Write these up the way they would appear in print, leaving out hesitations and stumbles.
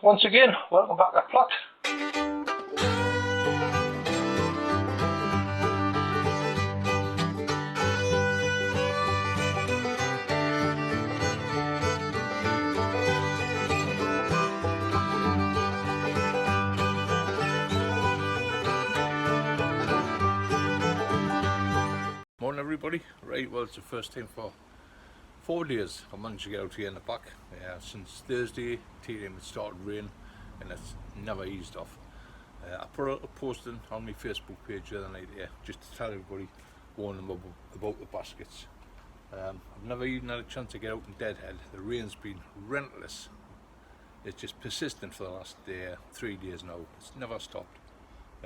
Once again, welcome back to Plot. Morning everybody. Right, well, it's the first time for 4 days I managed to get out here in the back. Since Thursday, it started raining and it's never eased off. I put out a post on my Facebook page the other night here just to tell everybody, warn them about the baskets. I've never even had a chance to get out in Deadhead. The rain's been relentless. It's just persistent for the last 3 days now. It's never stopped.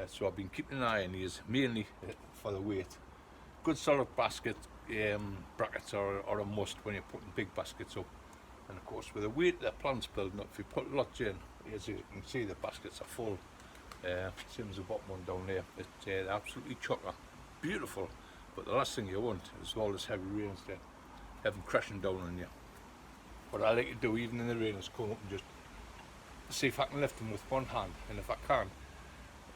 So I've been keeping an eye on these, mainly for the weight. Good solid basket brackets are a must when you're putting big baskets up. And of course, with the weight the plant's building up, if you put lots in, as you can see, the baskets are full. Same as the bottom one down there. It's absolutely chocker, beautiful. But the last thing you want is all this heavy rain to have them crashing down on you. What I like to do, even in the rain, is come up and just see if I can lift them with one hand. And if I can,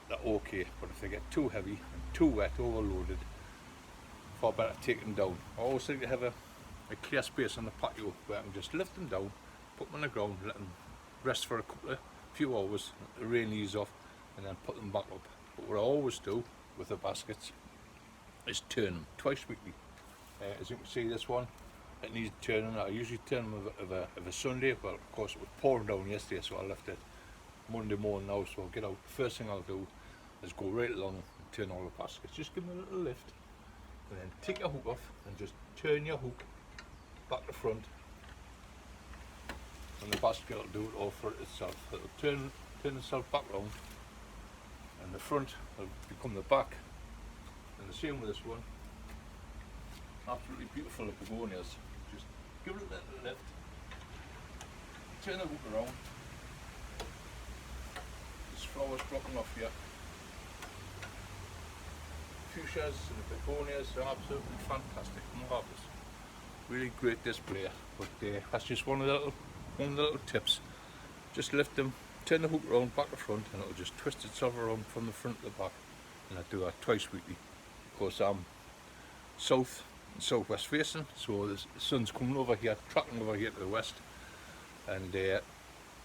they're okay. But if they get too heavy and too wet, overloaded, far better take them down. I always like to have a clear space on the patio where I can just lift them down, put them on the ground, let them rest for a few hours, the rain ease off, and then put them back up. But what I always do with the baskets is turn them twice weekly. As you can see, this one, it needs turning. I usually turn them of a Sunday. Well, of course it was pouring down yesterday, so I left it Monday morning now. So I'll get out. The first thing I'll do is go right along and turn all the baskets. Just give them a little lift, and then take your hook off and just turn your hook back to front, and the basket will do it all for itself. It'll turn itself back round, and the front will become the back. And the same with this one. Absolutely beautiful begonias. Just give it a little lift, turn the hook around. This flower's dropping off here. Fuchsias and the begonias are absolutely fantastic, marvellous. Really great display. But that's just one of the little tips. Just lift them, turn the hook around back to front, and it'll just twist itself around from the front to the back. And I do that twice weekly. Of course, I'm south and southwest facing, so the sun's coming over here, tracking over here to the west, and the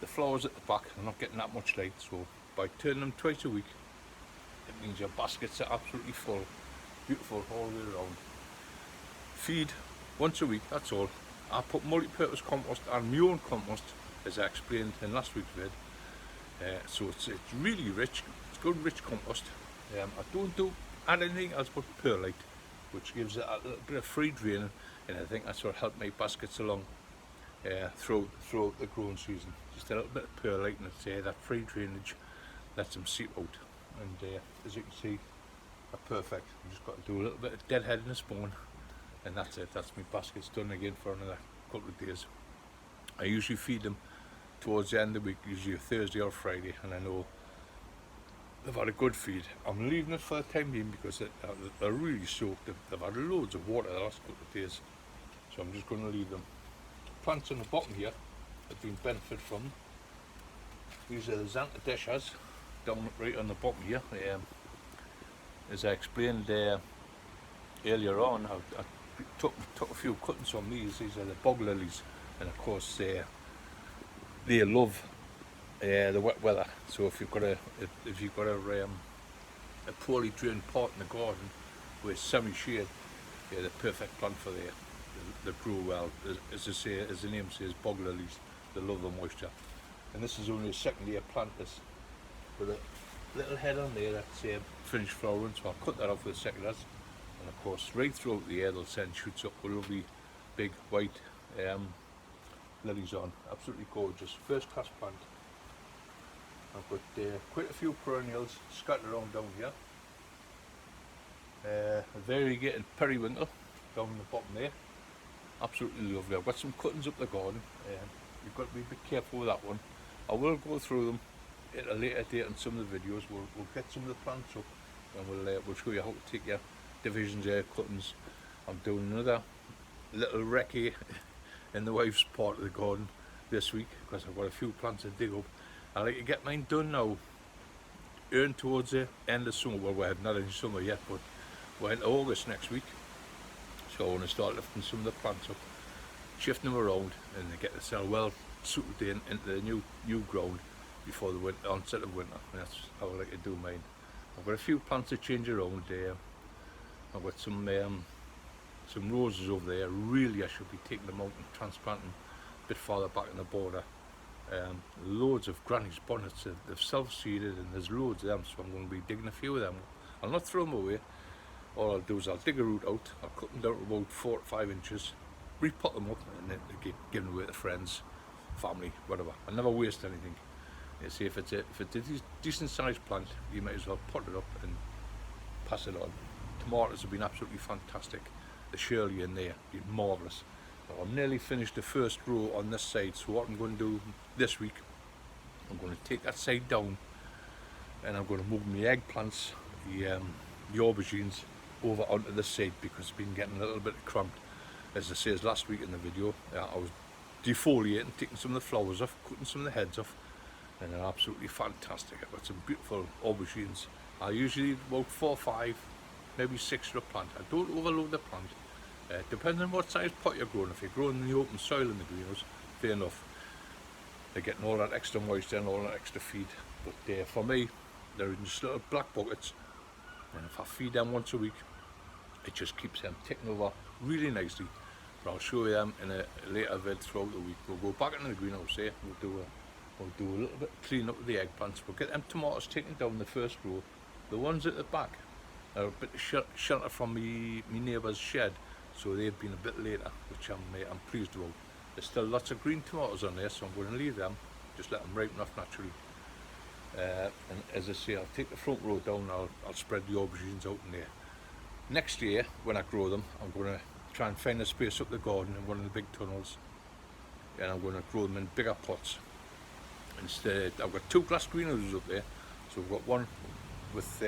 flowers at the back are not getting that much light. So by turning them twice a week, it means your baskets are absolutely full, beautiful all the way around. Feed once a week, that's all. I put multi-purpose compost and my own compost, as I explained in last week's vid. So it's really rich, it's good rich compost. I don't add anything else but perlite, which gives it a little bit of free drain, and I think that's what helped my baskets along throughout the growing season. Just a little bit of perlite, and it's that free drainage lets them seep out. And as you can see, they're perfect. I've just got to do a little bit of deadhead in the spawn, and that's it. That's my baskets done again for another couple of days. I usually feed them towards the end of the week, usually a Thursday or Friday, and I know they've had a good feed. I'm leaving it for the time being because they're really soaked. They've had loads of water the last couple of days, so I'm just going to leave them. Plants on the bottom here have been benefited from. These are the Xanthideshas down right on the bottom here. As I explained earlier on, I took a few cuttings from these. These are the bog lilies, and of course they love the wet weather. So if you've got a poorly drained part in the garden with semi-shade, they're the perfect plant for there. They grow well. As the name says, bog lilies. They love the moisture. And this is only a second year plant. This with a little head on there that's finished flowering. So I'll cut that off with the seconders. And of course, right throughout the year they'll send shoots up with lovely big white lilies on. Absolutely gorgeous. First class plant. I've got quite a few perennials scattered around down here. A variegated periwinkle down the bottom there. Absolutely lovely. I've got some cuttings up the garden. You've got to be a bit careful with that one. I will go through them at a later date in some of the videos. We'll get some of the plants up, and we'll show you how to take your divisions there, cuttings. I'm doing another little recce in the wife's part of the garden this week because I've got a few plants to dig up, I like to get mine done now, earn towards the end of summer. Well, we're not in summer yet, but we're into August next week, so I want to start lifting some of the plants up, shifting them around, and they get themselves well suited into the new ground before the onset of winter. And that's how I like to do mine. I've got a few plants to change around there. I've got some roses over there. Really, I should be taking them out and transplanting a bit farther back in the border. Loads of granny's bonnets, they've self-seeded, and there's loads of them, so I'm going to be digging a few of them. I'll not throw them away. All I'll do is I'll dig a root out, I'll cut them down to about 4 to 5 inches, repot them up, and then they get given away to friends, family, whatever. I never waste anything. You see, if it's a decent sized plant, you might as well pot it up and pass it on. Tomatoes have been absolutely fantastic. The Shirley in there, been marvellous. I'm nearly finished the first row on this side, so what I'm going to do this week, I'm going to take that side down and I'm going to move my eggplants, the aubergines, over onto this side because it's been getting a little bit cramped. As I said last week in the video, I was defoliating, taking some of the flowers off, cutting some of the heads off, and they're absolutely fantastic. I've got some beautiful aubergines. I usually about 4 or 5, maybe 6 to a plant. I don't overload the plant. Depending on what size pot you're growing. If you're growing in the open soil in the greenhouse, fair enough. They're getting all that extra moisture and all that extra feed. But for me, they're in just little black buckets, and if I feed them once a week, it just keeps them ticking over really nicely. But I'll show you them in a later vid throughout the week. We'll go back into the greenhouse here. We'll do a little bit of clean up with the eggplants. We'll get them tomatoes taken down the first row. The ones at the back are a bit of shelter from my neighbour's shed, so they've been a bit later, which I'm pleased about. There's still lots of green tomatoes on there, so I'm going to leave them, just let them ripen off naturally. And as I say, I'll take the front row down, I'll spread the aubergines out in there. Next year, when I grow them, I'm going to try and find a space up the garden in one of the big tunnels, and I'm going to grow them in bigger pots. Instead, I've got 2 glass greenhouses up there, so I've got one with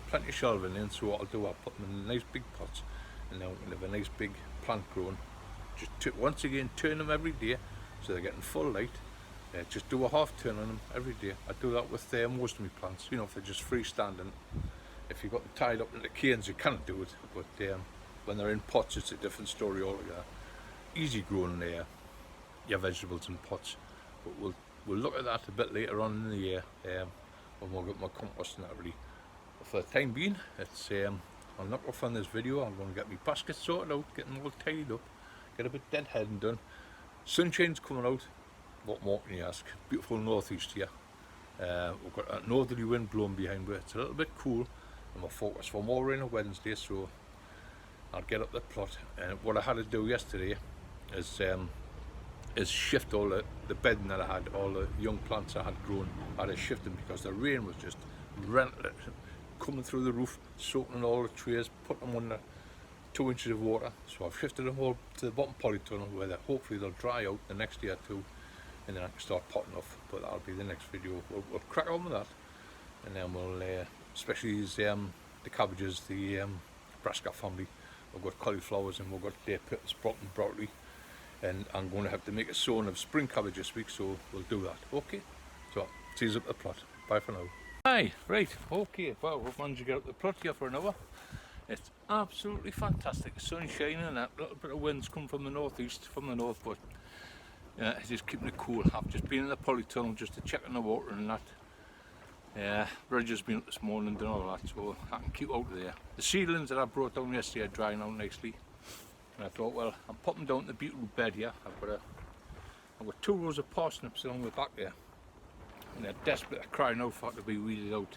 plenty of shelving in, so what I'll do, I'll put them in nice big pots, and now we can have a nice big plant growing. Just once again, turn them every day so they're getting full light. Just do a half turn on them every day. I do that with most of my plants, you know, if they're just freestanding. If you've got them tied up in the canes, you can't do it, but when they're in pots, it's a different story altogether. Easy growing your vegetables in pots, but we'll look at that a bit later on in the year when we'll get my compost and that ready. But for the time being, it's I'll knock off on this video. I'm going to get my basket sorted out, get them all tidied up, get a bit deadheading done. Sunshine's coming out. What more can you ask? Beautiful northeast here. We've got a northerly wind blowing behind, but it's a little bit cool. And we're focused for more rain on Wednesday, so I'll get up the plot. And what I had to do yesterday is shift all the bedding that I had, all the young plants I had grown. I had to shift them because the rain was just relentless, coming through the roof, soaking in all the trays, put them under 2 inches of water. So I've shifted them all to the bottom polytunnel where hopefully they'll dry out the next day or two, and then I can start potting off. But that'll be the next video. We'll crack on with that, and then we'll especially these the cabbages, the brassica family. We've got cauliflowers and we've got sprouting broccoli, and I'm going to have to make a sown of spring cabbage this week, so we'll do that. Okay, so see you up the plot. Bye for now. Hi, right, okay, well, we've managed to get up the plot here for an hour. It's absolutely fantastic. The sun's shining and that little bit of wind's come from the northeast, from the north, but it's just keeping it cool. I've just been in the polytunnel just to check on the water and that. Roger's been up this morning and done all that, so I can keep out of there. The seedlings that I brought down yesterday are drying out nicely, and I thought, well, I'm popping down the beetroot bed here. I've got 2 rows of parsnips along the back there, and they're desperate, they're crying out for it to be weeded out.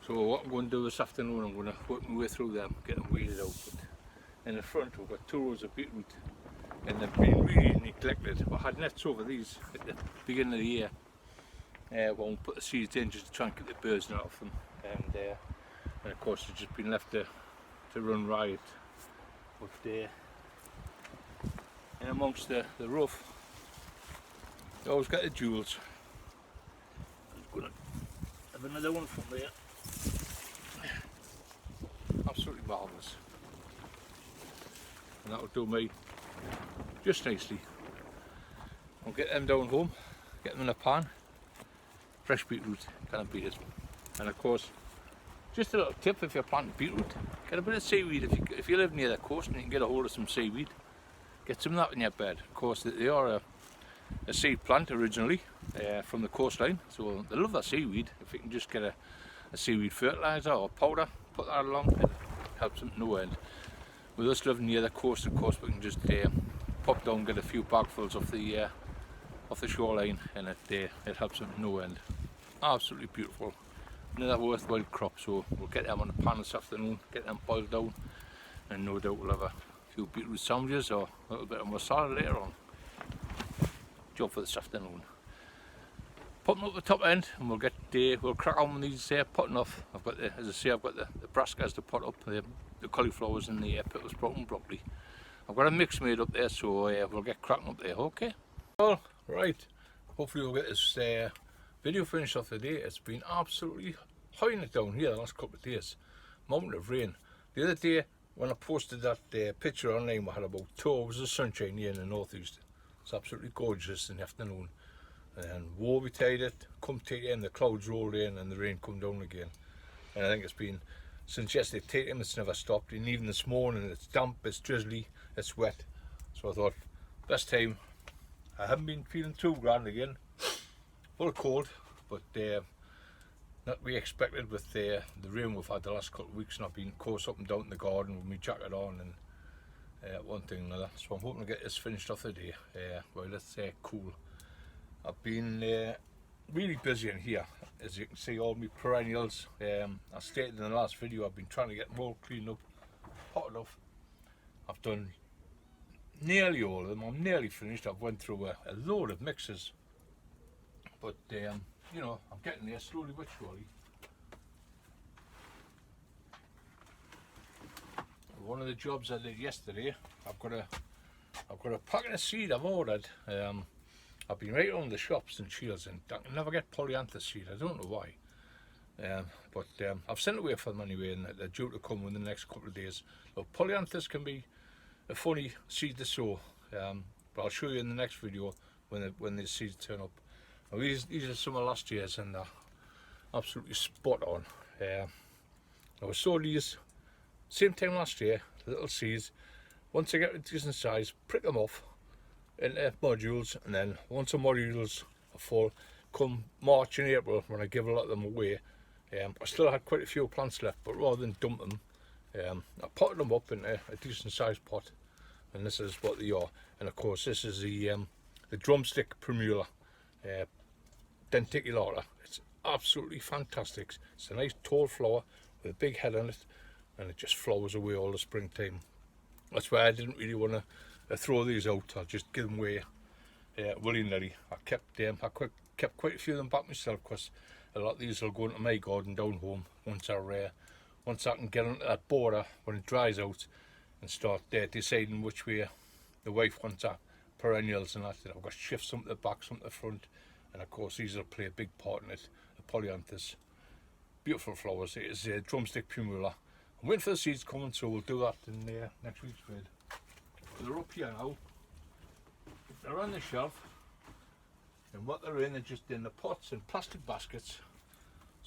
So what I'm going to do this afternoon, I'm going to work my way through them, get them weeded out. But in the front we've got 2 rows of beetroot, and they've been really neglected. I had nets over these at the beginning of the year. We'll put the seeds in just to try and keep the birds out of them, and of course they've just been left to run riot. But in amongst the rough, you always get the jewels. I'm just going to have another one from there. Absolutely marvellous, and that'll do me just nicely. I'll get them down home, get them in a pan, fresh beetroot, can't beat it. And of course, just a little tip if you're planting beetroot, get a bit of seaweed. If you live near the coast and you can get a hold of some seaweed, get some of that in your bed. Of course, they are a seed plant originally from the coastline, so they love that seaweed. If you can just get a seaweed fertiliser or powder, put that along, it helps them no end. With us living near the coast, of course, we can just pop down, get a few bagfuls off the shoreline, and it helps them no end. Absolutely beautiful. Another worthwhile crop, so we'll get them on the pan this afternoon, get them boiled down, and no doubt we'll have a few beetroot sandwiches or a little bit of masala later on. Job for this afternoon. Putting up the top end, and we'll crack on with these potting off. I've got as I say, I've got the brassicas to pot up, the cauliflowers and the pickles sprouting broccoli. I've got a mix made up there, so we'll get cracking up there. Okay. Well, right. Hopefully we'll get this video finished off today. It's been absolutely howling it down here the last couple of days. Mountain of rain. The other day when I posted that picture online, we had about 2 hours of sunshine here in the northeast. It's absolutely gorgeous in the afternoon. And woe betide it, come take in, the clouds rolled in and the rain come down again. And I think it's been, since yesterday take him, it's never stopped. And even this morning it's damp, it's drizzly, it's wet. So I thought, best time. I haven't been feeling too grand again. Full of cold, but not we expected with the rain we've had the last couple of weeks, and I've been course up and down in the garden with my jacket on and one thing and another. So I'm hoping to get this finished off today while it's cool. I've been really busy in here, as you can see. All my perennials, I stated in the last video, I've been trying to get them all cleaned up, potted off. I've done nearly all of them. I'm nearly finished. I've went through a load of mixes, but you know, I'm getting there slowly but surely. One of the jobs I did yesterday, I've got a packet of seed I've ordered. I've been right on the shops and Shields, and I can never get polyanthus seed. I don't know why, but I've sent it away for them anyway, and they're due to come within the next couple of days. So polyanthus can be a funny seed to sow, but I'll show you in the next video when the seeds turn up. Now these are some of last year's, and they're absolutely spot on. I sowed these same time last year, little seeds. Once I get a decent size, prick them off into modules, and then once the modules are full, come March and April, when I give a lot of them away, I still had quite a few plants left, but rather than dump them, I potted them up into a decent sized pot, and this is what they are. And of course this is the drumstick primula denticulata. It's absolutely fantastic. It's a nice tall flower with a big head on it, and it just flowers away all the springtime. That's why I didn't really want to throw these out. I'll just give them away willy-nilly. I kept quite a few of them back myself, because a lot of these will go into my garden down home once I can get onto that border when it dries out and start deciding which way the wife wants her perennials and that. I've got to shift some to the back, some to the front, and of course these will play a big part in it. The polyanthus, beautiful flowers. It is a drumstick primula. I'm waiting for the seeds coming, so we'll do that in next week's vid. They're up here now. They're on the shelf, and what they're in, they're just in the pots and plastic baskets.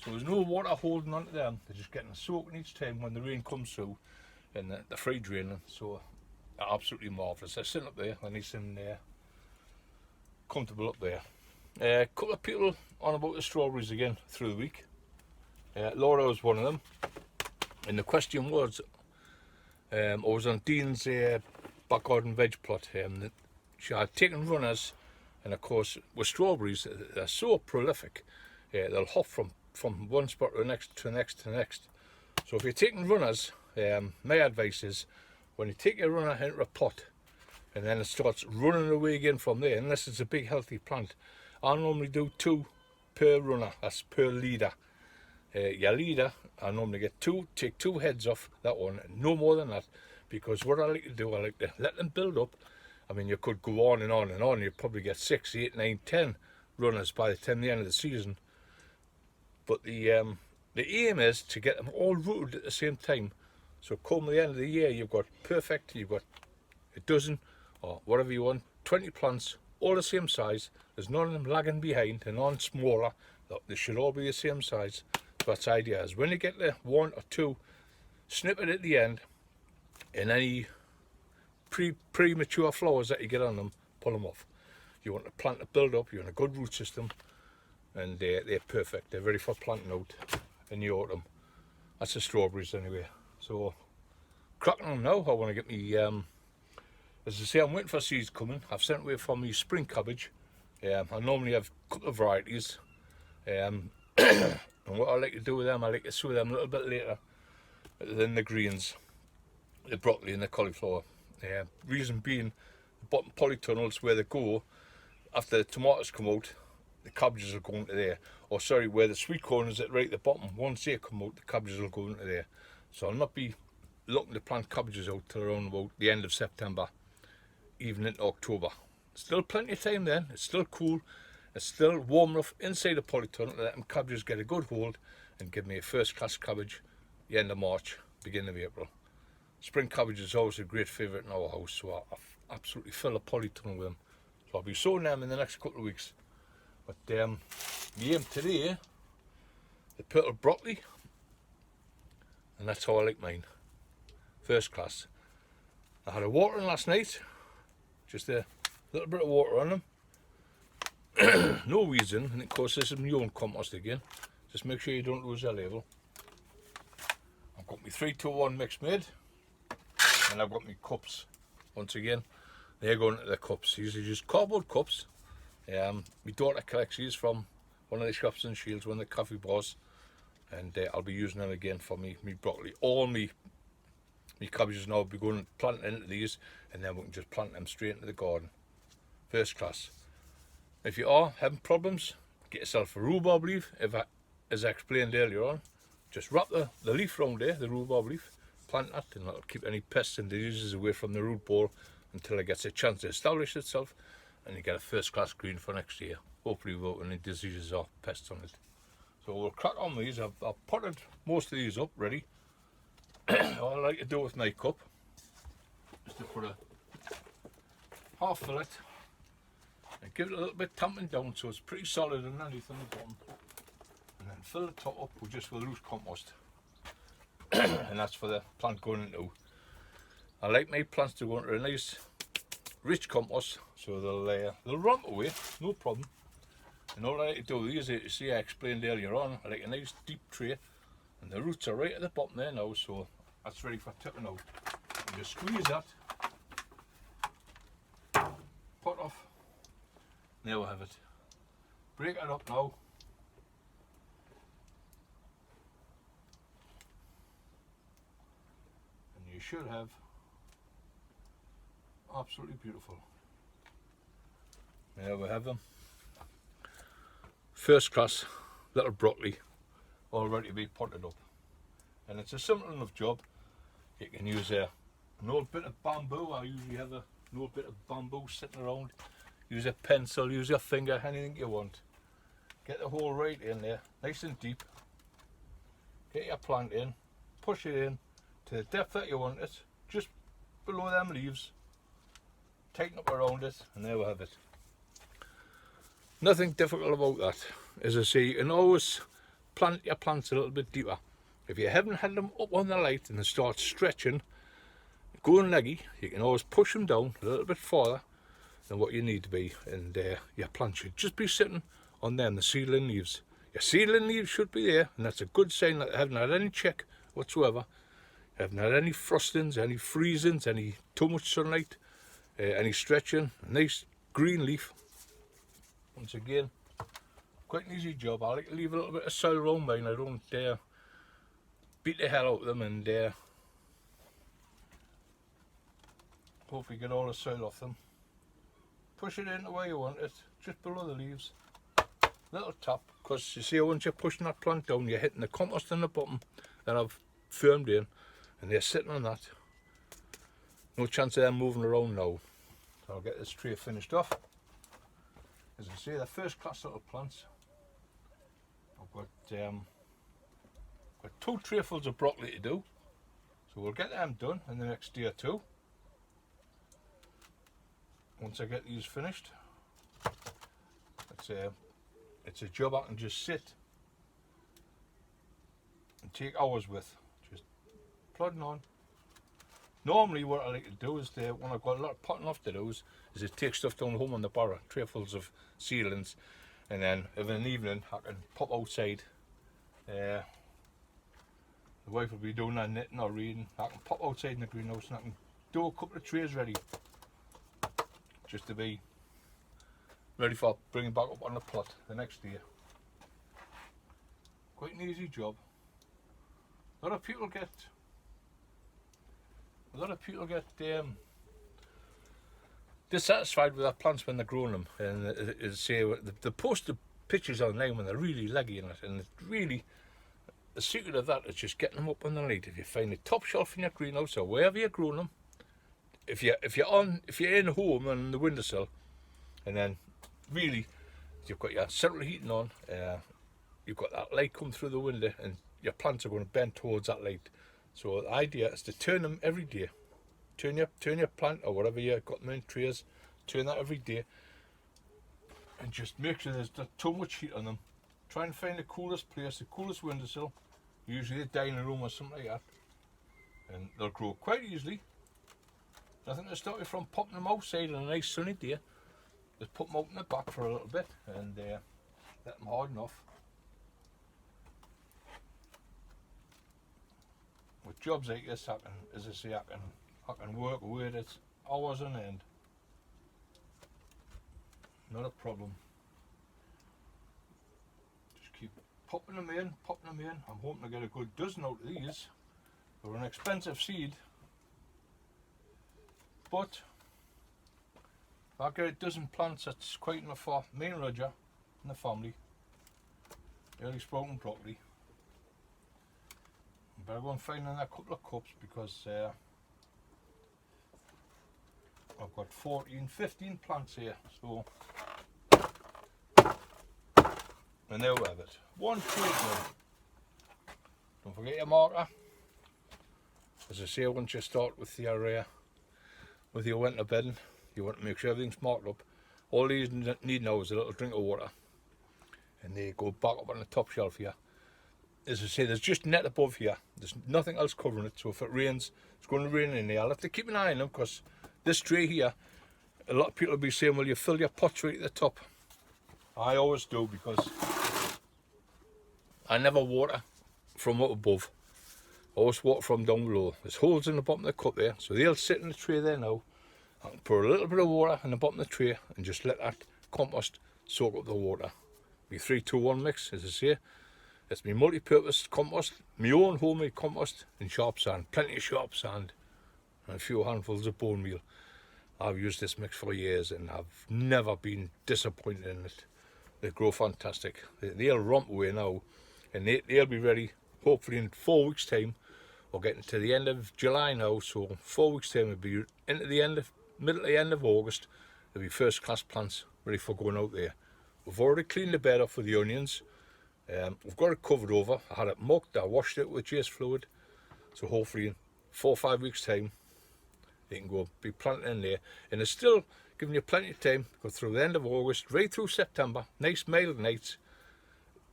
So there's no water holding onto them. They're just getting a soaking each time when the rain comes through, and they're free draining. So they're absolutely marvellous. They're sitting up there, they're nice and comfortable up there. A couple of people on about the strawberries again through the week. Laura was one of them, and the question was, I was on Dean's back garden veg plot, she had taken runners, and of course with strawberries they're so prolific, they'll hop from one spot to the next to the next to the next. So if you're taking runners, my advice is, when you take your runner into a pot and then it starts running away again from there, unless it's a big healthy plant, I normally do 2 per runner, that's per leader. Your leader, I normally get 2, take 2 heads off that one, no more than that, because what I like to do, I like to let them build up. I mean, you could go on and on and on, you'd probably get 6, 8, 9, 10 runners by the time the end of the season. But the aim is to get them all rooted at the same time. So come the end of the year, you've got a dozen, or whatever you want, 20 plants, all the same size. There's none of them lagging behind, and none smaller. They should all be the same size. So that's the idea, is when you get the 1 or 2 snippet at the end, and any premature flowers that you get on them, pull them off. You want the plant to build up, you want a good root system, and they're perfect. They're ready for planting out in the autumn. That's the strawberries anyway. So cracking on now. I want to get me, as I say, I'm waiting for seeds coming. I've sent away for me spring cabbage. I normally have a couple of varieties. And what I like to do with them, I like to sow them a little bit later than the greens, the broccoli and the cauliflower. Reason being, the bottom polytunnels where they go after the tomatoes come out, the cabbages will go into there. Or sorry, where the sweet corn is at right at the bottom, once they come out, the cabbages will go into there. So I'll not be looking to plant cabbages out till around about the end of September, even into October. Still plenty of time then. It's still cool. It's still warm enough inside the polytunnel to let them cabbages get a good hold and give me a first class cabbage the end of March, beginning of April. Spring cabbage is always a great favourite in our house, so I absolutely fill a polytunnel with them. So I'll be sowing them in the next couple of weeks. But the aim today, the purple broccoli, and that's how I like mine. First class. I had a watering last night, just a little bit of water on them. No weeds in, and of course this is my own compost again. Just make sure you don't lose that label. I've got my 3-2-1 mix made, and I've got my cups. Once again, they're going into the cups. These are just cardboard cups. My daughter collects these from one of the shops in Shields, one of the coffee bars, and I'll be using them again for me broccoli. All me cabbages now will be going planting into these, and then we can just plant them straight into the garden. First class. If you are having problems, get yourself a rhubarb leaf. As I explained earlier on, just wrap the leaf round there, the rhubarb leaf, plant that, and that'll keep any pests and diseases away from the root ball until it gets a chance to establish itself, and you get a first class green for next year, hopefully without any diseases or pests on it. So we'll crack on these. I've potted most of these up ready. What I like to do with my cup is to put a half fillet and give it a little bit tamping down so it's pretty solid underneath on the bottom, and then fill the top up with just with loose compost. And that's for the plant going into. I like my plants to go into a nice rich compost, so they'll rump away, no problem. And all I like to do is, you see I explained earlier on, I like a nice deep tray, and the roots are right at the bottom there now, so that's ready for tipping out. And just squeeze that, pot off, there we have it. Break it up now. And you should have absolutely beautiful. There we have them. First class little broccoli, all ready to be potted up. And it's a simple enough job. You can use an old bit of bamboo. I usually have an old bit of bamboo sitting around. Use a pencil, use your finger, anything you want. Get the hole right in there, nice and deep. Get your plant in, push it in to the depth that you want it, just below them leaves. Tighten up around it, and there we have it. Nothing difficult about that. As I say, you can always plant your plants a little bit deeper. If you haven't had them up on the light and they start stretching, going leggy, you can always push them down a little bit farther than what you need to be, and your plant should just be sitting on them, the seedling leaves. Your seedling leaves should be there, and that's a good sign that they haven't had any check whatsoever. You haven't had any frostings, any freezings, any too much sunlight, any stretching. A nice green leaf. Once again, quite an easy job. I like to leave a little bit of soil around mine. I don't beat the hell out of them, and hopefully get all the soil off them. Push it in the way you want it, just below the leaves. Little tap, because you see once you're pushing that plant down, you're hitting the compost in the bottom that I've firmed in, and they're sitting on that. No chance of them moving around now. So I'll get this tray finished off. As I say, they're first class little plants. I've got 2 trayfuls of broccoli to do, so we'll get them done in the next day or two. Once I get these finished, let's it's a job I can just sit and take hours with, just plodding on. Normally what I like to do is, when I've got a lot of potting off to do, is to take stuff down home on the barrow, trayfuls of seedlings, and then of an evening I can pop outside. The wife will be doing her knitting or reading. I can pop outside in the greenhouse and I can do a couple of trays ready, just to be ready for bringing back up on the plot the next day. Quite an easy job. A lot of people get dissatisfied with their plants when they're growing them, and say they post the pictures online when they're really leggy in it, and it's really, the secret of that is just getting them up on the light. If you find a top shelf in your greenhouse or wherever you're growing them, if you're in home on the windowsill, and then really you've got your central heating on, you've got that light come through the window, and your plants are going to bend towards that light. So the idea is to turn them every day. Turn your plant or whatever you've got them in trays, turn that every day, and just make sure there's not too much heat on them. Try and find the coolest place, the coolest windowsill, usually a dining room or something like that, and they'll grow quite easily. Nothing to stop you from popping them outside on a nice sunny day. Just put them out in the back for a little bit and let them harden off. With jobs like this, I can work with it hours on end. Not a problem. Just keep popping them in. I'm hoping to get a good dozen out of these. They're an expensive seed, but if I get a dozen plants, that's quite enough for me and Roger and the family. Early sprouting broccoli. Better go and find another couple of cups, because I've got 15 plants here, so, and there we have it. One tray now. Don't forget your marker. As I say, once you start with your winter bedding, you want to make sure everything's marked up. All these need now is a little drink of water, and they go back up on the top shelf here. As I say, there's just net above here. There's nothing else covering it, so if it rains, it's going to rain in there. I'll have to keep an eye on them, because this tray here, a lot of people will be saying, well, you fill your pots right at the top. I always do, because I never water from up above. I always water from down below. There's holes in the bottom of the cup there, so they'll sit in the tray there now. I can pour a little bit of water in the bottom of the tray and just let that compost soak up the water. My 3-2-1 mix, as I say. It's my multi-purpose compost, my own homemade compost in sharp sand, plenty of sharp sand and a few handfuls of bone meal. I've used this mix for years and I've never been disappointed in it. They grow fantastic. They'll romp away now, and they'll be ready hopefully in 4 weeks' time. We're getting to the end of July now, so 4 weeks' time will be into the middle to the end of August. There'll be first class plants ready for going out there. We've already cleaned the bed off with the onions. We've got it covered over. I had it mucked, I washed it with Jace fluid, so hopefully in 4 or 5 weeks' time they can go be planted in there, and it's still giving you plenty of time to go through the end of August right through September. Nice mild nights,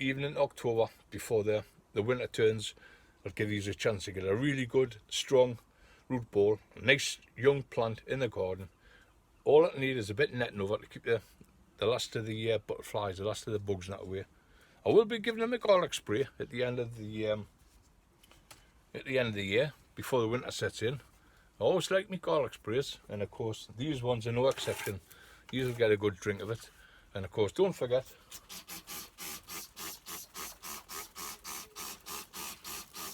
even in October before the winter turns. It'll give you a chance to get a really good strong root ball, a nice young plant in the garden. All it needs is a bit of netting over to keep the last of the butterflies, the last of the bugs that away. I will be giving them a garlic spray at the end of the year before the winter sets in. I always like my garlic sprays, and of course these ones are no exception. These will get a good drink of it, and of course don't forget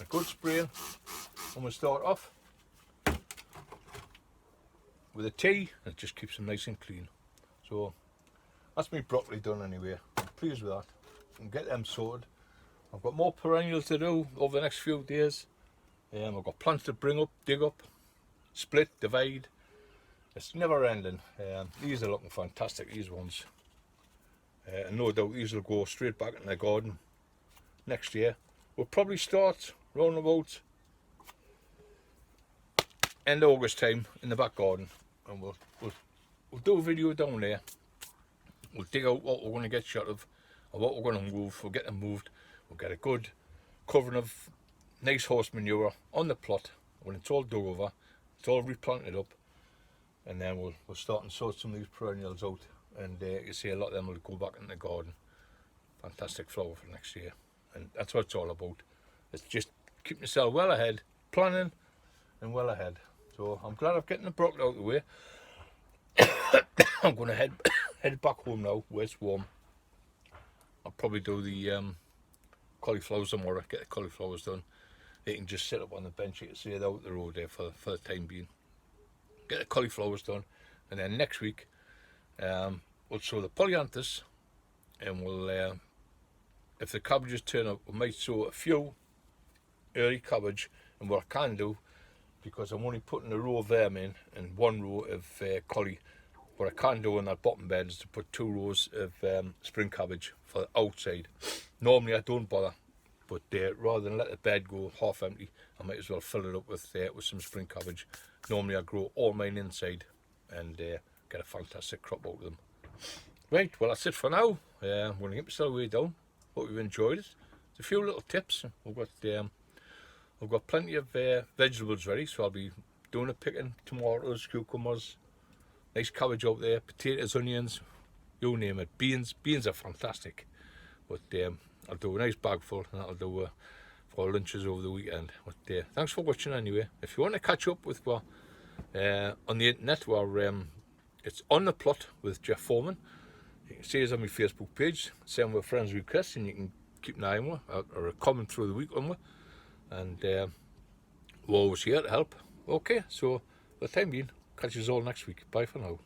a good spray when we start off with a tea, and it just keeps them nice and clean. So that's my broccoli done anyway. I'm pleased with that. And get them sorted. I've got more perennials to do over the next few days. I've got plants to bring up, dig up, split, divide. It's never ending. These are looking fantastic, these ones. And no doubt these will go straight back in the garden next year. We'll probably start round about end of August time in the back garden, and we'll do a video down there. We'll dig out what we're going to get shot of. of what we're going to move. We'll get them moved. We'll get a good covering of nice horse manure on the plot when it's all dug over, it's all replanted up, and then we'll start and sort some of these perennials out, and you see a lot of them will go back in the garden. Fantastic flower for next year, and that's what it's all about. It's just keeping yourself well ahead, planning and well ahead. So I'm glad I'm getting the broccoli out of the way. I'm going to head back home now where it's warm. I'll probably do the cauliflowers tomorrow, get the cauliflowers done. They can just sit up on the bench, you can see it out the road there for the time being. Get the cauliflowers done, and then next week we'll sow the polyanthus, and we'll, if the cabbages turn up, we might sow a few early cabbage. And what I can do, because I'm only putting a row of them in and 1 row of collie, what I can do on that bottom bed is to put 2 rows of spring cabbage for the outside. Normally I don't bother, but rather than let the bed go half empty, I might as well fill it up with some spring cabbage. Normally I grow all mine inside and get a fantastic crop out of them. Right, well that's it for now. I'm going to get myself way down. Hope you've enjoyed it. There's a few little tips. I've got plenty of vegetables ready, so I'll be doing a picking: tomatoes, cucumbers, nice cabbage out there, potatoes, onions, you name it. Beans are fantastic. But I'll do a nice bag full, and that'll do for lunches over the weekend. But thanks for watching anyway. If you want to catch up with what on the internet, it's On the Plot with Jeff Foreman. You can see us on my Facebook page. Send with friends requests, and you can keep an eye on or a comment through the week on me. And we're always here to help. Okay, so for the time being, catch you all next week. Bye for now.